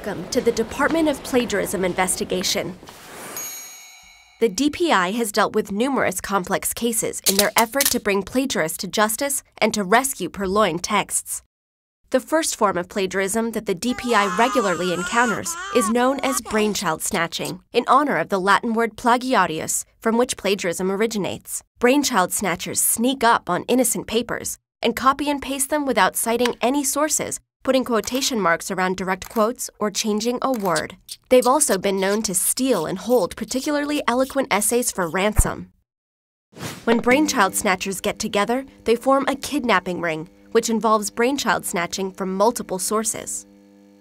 Welcome to the Department of Plagiarism investigation. The DPI has dealt with numerous complex cases in their effort to bring plagiarists to justice and to rescue purloined texts. The first form of plagiarism that the DPI regularly encounters is known as brainchild snatching, in honor of the Latin word plagiarius, from which plagiarism originates. Brainchild snatchers sneak up on innocent papers and copy and paste them without citing any sources, putting quotation marks around direct quotes, or changing a word. They've also been known to steal and hold particularly eloquent essays for ransom. When brainchild snatchers get together, they form a kidnapping ring, which involves brainchild snatching from multiple sources.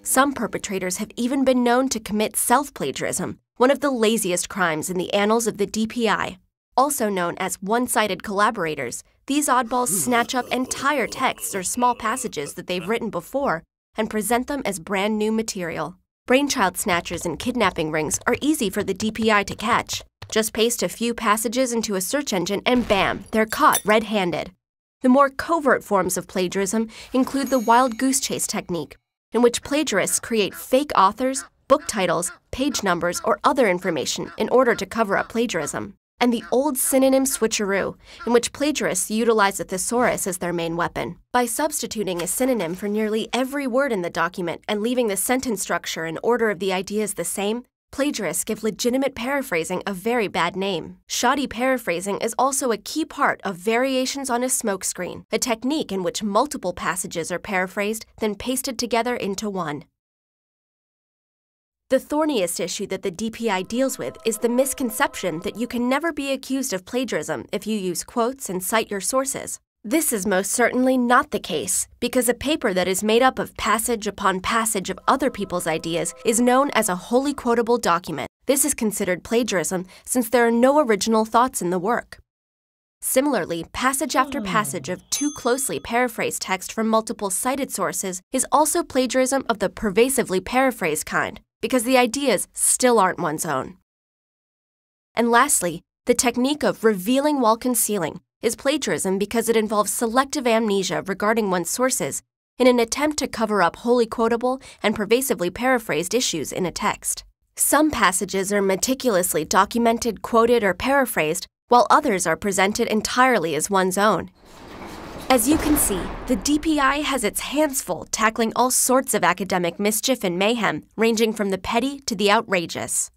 Some perpetrators have even been known to commit self-plagiarism, one of the laziest crimes in the annals of the DPI. Also known as one-sided collaborators, these oddballs snatch up entire texts or small passages that they've written before and present them as brand new material. Brainchild snatchers and kidnapping rings are easy for the DPI to catch. Just paste a few passages into a search engine and bam, they're caught red-handed. The more covert forms of plagiarism include the wild goose chase technique, in which plagiarists create fake authors, book titles, page numbers, or other information in order to cover up plagiarism. And the old synonym switcheroo, in which plagiarists utilize a thesaurus as their main weapon. By substituting a synonym for nearly every word in the document and leaving the sentence structure and order of the ideas the same, plagiarists give legitimate paraphrasing a very bad name. Shoddy paraphrasing is also a key part of variations on a smokescreen, a technique in which multiple passages are paraphrased, then pasted together into one. The thorniest issue that the DPI deals with is the misconception that you can never be accused of plagiarism if you use quotes and cite your sources. This is most certainly not the case, because a paper that is made up of passage upon passage of other people's ideas is known as a wholly quotable document. This is considered plagiarism since there are no original thoughts in the work. Similarly, passage after passage of too closely paraphrased text from multiple cited sources is also plagiarism of the pervasively paraphrased kind, because the ideas still aren't one's own. And lastly, the technique of revealing while concealing is plagiarism because it involves selective amnesia regarding one's sources in an attempt to cover up wholly quotable and pervasively paraphrased issues in a text. Some passages are meticulously documented, quoted, or paraphrased, while others are presented entirely as one's own. As you can see, the DPI has its hands full tackling all sorts of academic mischief and mayhem, ranging from the petty to the outrageous.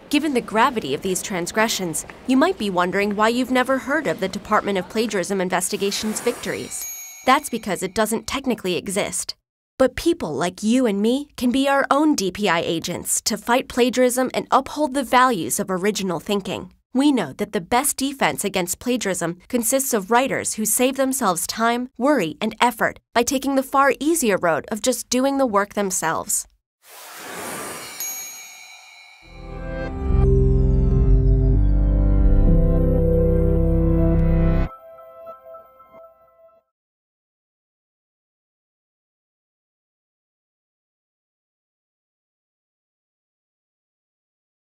Given the gravity of these transgressions, you might be wondering why you've never heard of the Department of Plagiarism Investigation's victories. That's because it doesn't technically exist. But people like you and me can be our own DPI agents to fight plagiarism and uphold the values of original thinking. We know that the best defense against plagiarism consists of writers who save themselves time, worry, and effort by taking the far easier road of just doing the work themselves.